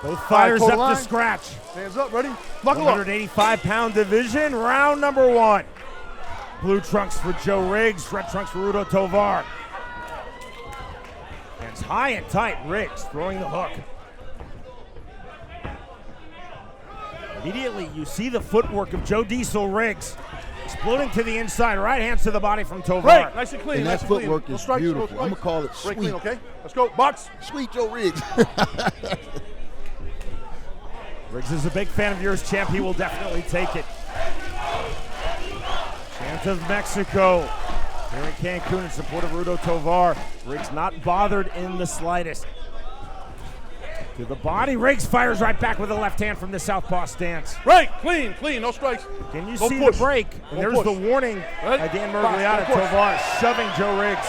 Both fighters up to scratch. Hands up, ready? Knuckle up. 185-pound division, round number 1. Blue trunks for Joe Riggs, red trunks for Rudo Tovar. Hands high and tight, Riggs throwing the hook. Immediately, you see the footwork of Joe Diesel Riggs. Exploding to the inside, right hands to the body from Tovar. Right, nice and clean. And nice that footwork is beautiful. I'm going to call it sweet. Clean, okay? Let's go, box. Sweet Joe Riggs. Riggs is a big fan of yours, champ. He will definitely take it. Chant of Mexico here in Cancun in support of Rudo Tovar. Riggs not bothered in the slightest. To the body, Riggs fires right back with a left hand from the southpaw stance. Right, clean, no strikes. Can you see the break? And there's the warning by Dan Mergliata. Tovar shoving Joe Riggs.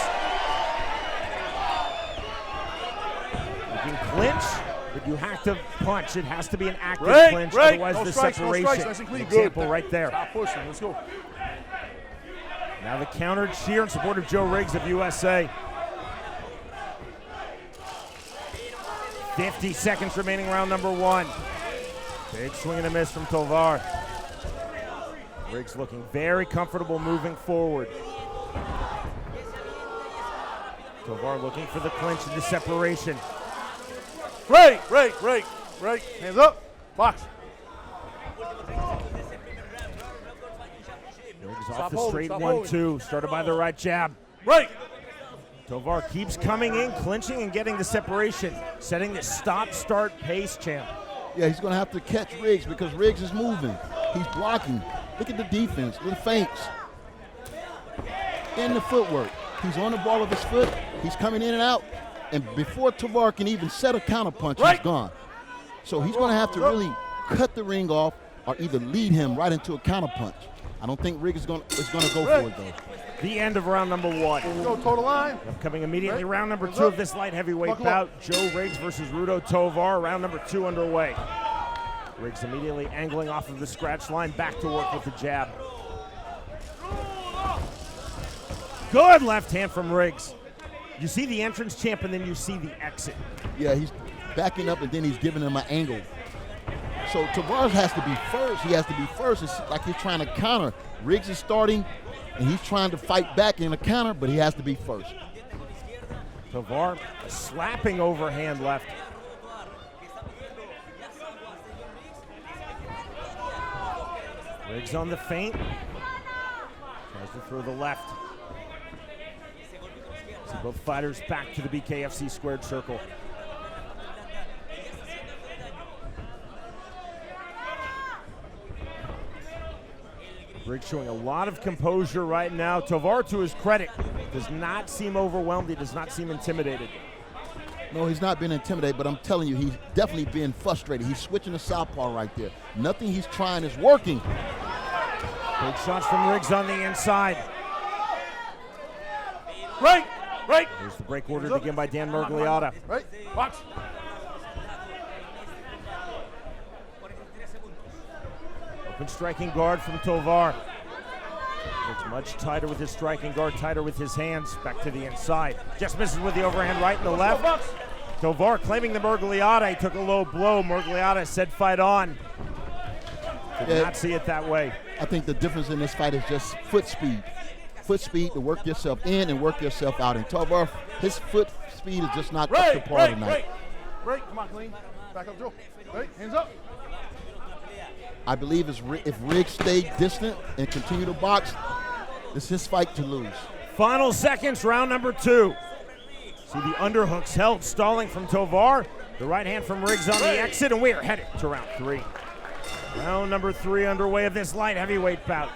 You can clinch, but you have to punch. It has to be an active clinch, otherwise the separation. Nice and clean. Example right there. Stop pushing, let's go. Now the countered sheer in support of Joe Riggs of USA. 50 seconds remaining, round number 1. Big swing and a miss from Tovar. Riggs looking very comfortable moving forward. Tovar looking for the clinch and the separation. Right. Hands up, box. Riggs off the straight 1-2, started by the right jab. Right. Tovar keeps coming in, clinching and getting the separation, setting the stop-start pace, champ. Yeah, he's going to have to catch Riggs because Riggs is moving. He's blocking. Look at the defense, the feints. And the footwork. He's on the ball of his foot. He's coming in and out. And before Tovar can even set a counter punch, he's gone. So he's going to have to really cut the ring off or either lead him right into a counter punch. I don't think Riggs is going to go for it, though. The end of round number 1. Go total line. Upcoming immediately, round number 2 of this light heavyweight bout. Joe Riggs versus Rudo Tovar, round number 2 underway. Riggs immediately angling off of the scratch line, back to work with the jab. Good left hand from Riggs. You see the entrance, champ, and then you see the exit. Yeah, he's backing up and then he's giving him an angle. So Tovar has to be first. He has to be first. It's like he's trying to counter. Riggs is starting, and he's trying to fight back in a counter, but he has to be first. Tovar slapping overhand left. Riggs on the feint. Tries to throw the left. See both fighters back to the BKFC squared circle. Riggs showing a lot of composure right now. Tovar, to his credit, does not seem overwhelmed. He does not seem intimidated. No, he's not been intimidated, but I'm telling you, he's definitely being frustrated. He's switching to southpaw right there. Nothing he's trying is working. Big shots from Riggs on the inside. Right. Here's the break ordered again by Dan Mergliata. Right, box. Open striking guard from Tovar. Looks much tighter with his striking guard, tighter with his hands. Back to the inside. Just misses with the overhand right and the left. Tovar claiming the Mergliata. He took a low blow. Mergliata said fight on. Did not see it that way. I think the difference in this fight is just foot speed. Foot speed to work yourself in and work yourself out. And Tovar, his foot speed is just not up to par tonight. Right, come on, clean. Back up, Joe. Right, hands up. I believe if Riggs stayed distant and continue to box, this is his fight to lose. Final seconds, round number 2. See the underhooks held, stalling from Tovar. The right hand from Riggs on the exit, and we are headed to round 3. Round number 3 underway of this light heavyweight bout.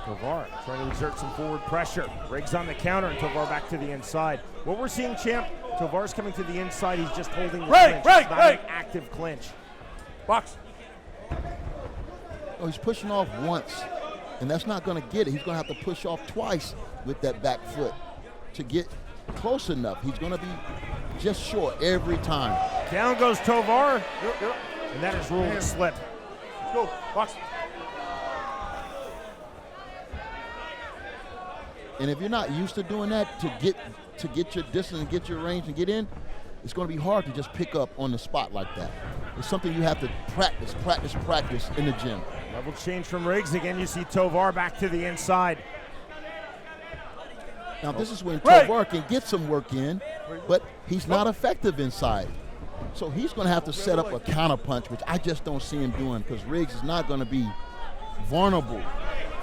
Tovar trying to exert some forward pressure. Riggs on the counter, and Tovar back to the inside. What we're seeing, champ, Tovar's coming to the inside. He's just holding the clinch. It's not an active clinch. Box. Oh, he's pushing off once, and that's not going to get it. He's going to have to push off twice with that back foot to get close enough. He's going to be just short every time. Down goes Tovar, and that is ruled a slip. Let's go, box. And if you're not used to doing that, to get your distance and get your range and get in, it's going to be hard to just pick up on the spot like that. It's something you have to practice in the gym. Level change from Riggs. Again, you see Tovar back to the inside. Now, this is when Tovar can get some work in, but he's not effective inside. So he's going to have to set up a counter punch, which I just don't see him doing, because Riggs is not going to be vulnerable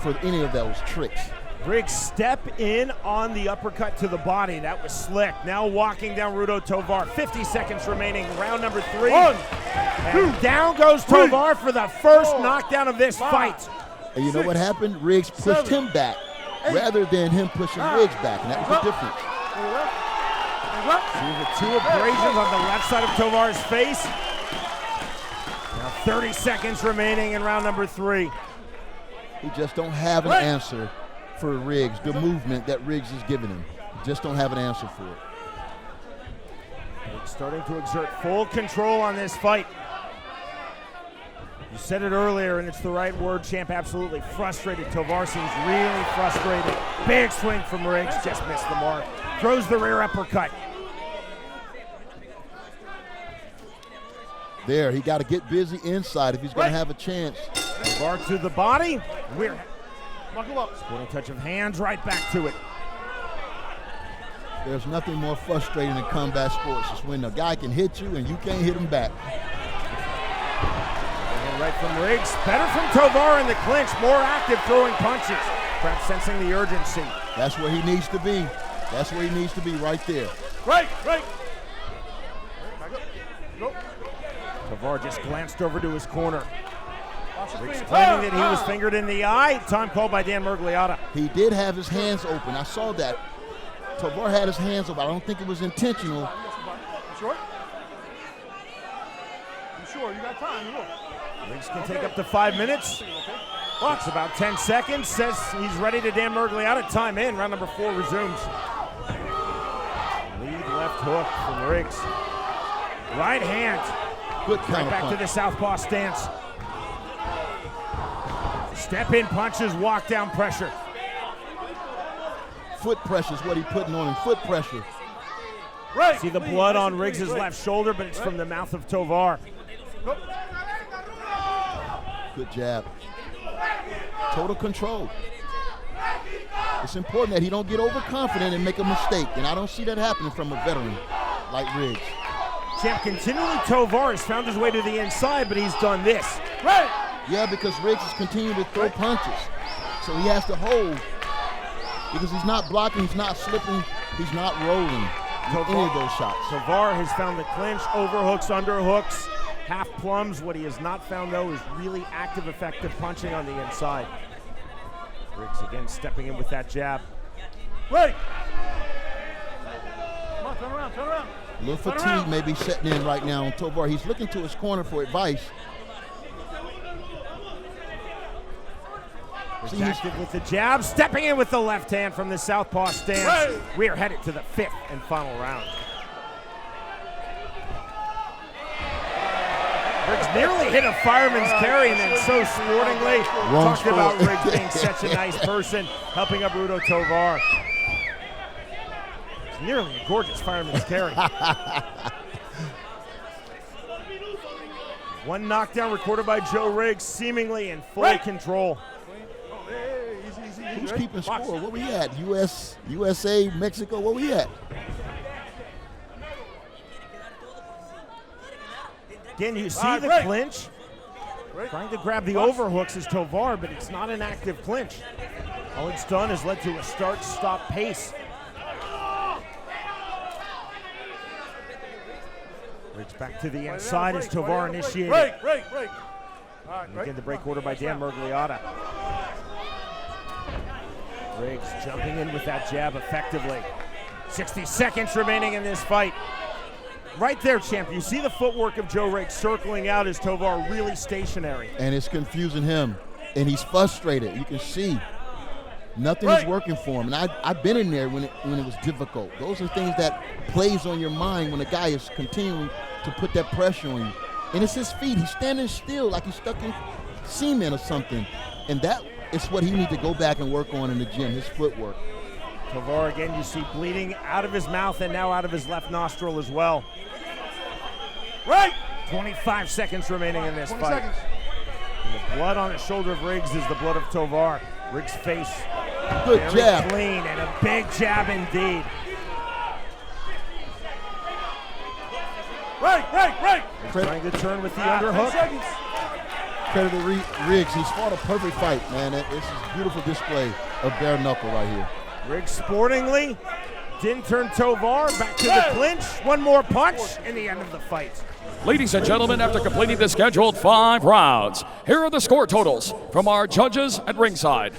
for any of those tricks. Riggs step in on the uppercut to the body. That was slick. Now walking down Rudo Tovar. 50 seconds remaining. Round number 3. And down goes Tovar for the first knockdown of this fight. And you know what happened? Riggs pushed him back rather than him pushing Riggs back, and that was the difference. See the 2 abrasions on the left side of Tovar's face. Now 30 seconds remaining in round number 3. He just don't have an answer for Riggs, the movement that Riggs is giving him. Just don't have an answer for it. Riggs starting to exert full control on this fight. You said it earlier, and it's the right word, champ. Absolutely frustrated. Tovar seems really frustrated. Big swing from Riggs, just missed the mark. Throws the rear uppercut. There, he got to get busy inside if he's going to have a chance. Tovar to the body. Weird. Sporting touch of hands, right back to it. There's nothing more frustrating in combat sports. It's when a guy can hit you and you can't hit him back. And right from Riggs. Better from Tovar in the clinch. More active throwing punches. Perhaps sensing the urgency. That's where he needs to be. That's where he needs to be, right there. Right. Tovar just glanced over to his corner. Riggs claiming that he was fingered in the eye. Time called by Dan Mergliata. He did have his hands open. I saw that. Tovar had his hands open. I don't think it was intentional. You sure? You sure? You got time. You will. Riggs can take up to 5 minutes. Watch about 10 seconds. Says he's ready to Dan Mergliata. Time in. Round number 4 resumes. Lead left hook from Riggs. Right hand. Good Right counter back punch. to the southpaw stance. Step in punches, walk down pressure. Foot pressure is what he's putting on him. Foot pressure. See the blood on Riggs' left shoulder, but it's from the mouth of Tovar. Good jab. Total control. It's important that he don't get overconfident and make a mistake, and I don't see that happening from a veteran like Riggs. Champ, continually Tovar has found his way to the inside, but he's done this. Yeah, because Riggs is continuing to throw punches. So he has to hold, because he's not blocking, he's not slipping, he's not rolling with any of those shots. Tovar has found the clinch, overhooks, underhooks, half plums. What he has not found, though, is really active, effective punching on the inside. Riggs again stepping in with that jab. Come on, turn around. A little fatigue may be setting in right now on Tovar. He's looking to his corner for advice. He's active with the jab, stepping in with the left hand from the southpaw stance. We are headed to the 5th and final round. Riggs nearly hit a fireman's carry, and then so sportingly talked about Riggs being such a nice person, helping up Rudo Tovar. It's nearly a gorgeous fireman's carry. One knockdown recorded by Joe Riggs, seemingly in full control. Who's keeping score? What we at? USA, Mexico, what we at? Again, you see the clinch. Trying to grab the overhooks is Tovar, but it's not an active clinch. All it's done is led to a start-stop pace. Riggs back to the inside as Tovar initiated. Again, the break order by Dan Mergliata. Riggs jumping in with that jab effectively. 60 seconds remaining in this fight. Right there, champ. You see the footwork of Joe Riggs circling out as Tovar really stationary. And it's confusing him, and he's frustrated. You can see nothing is working for him. And I've been in there when it was difficult. Those are things that plays on your mind when a guy is continuing to put that pressure on you. And it's his feet. He's standing still like he's stuck in cement or something. And that is what he needs to go back and work on in the gym, his footwork. Tovar again, you see bleeding out of his mouth and now out of his left nostril as well. Right. 25 seconds remaining in this 20 fight. seconds. And the blood on the shoulder of Riggs is the blood of Tovar. Riggs' face Good very jab. clean and a big jab indeed. Right. Trying to turn with the 10 underhook. seconds. Credit to Riggs. He's fought a perfect fight, man. This is a beautiful display of bare knuckle right here. Riggs sportingly didn't turn Tovar back to the clinch. One more punch in the end of the fight. Ladies and gentlemen, after completing the scheduled 5 rounds, here are the score totals from our judges at ringside.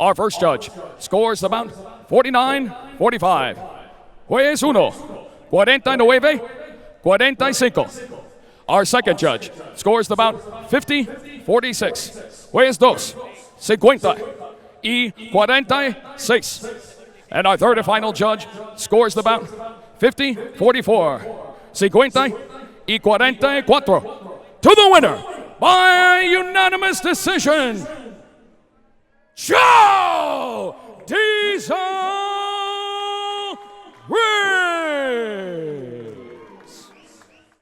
Our first judge scores the bout 49-45. Juez 1, 49-45. Our second judge scores the bout 50-46. Juez 2, 50-46. And our third and final judge scores the bout 50-44. 50-44. To the winner by unanimous decision, John!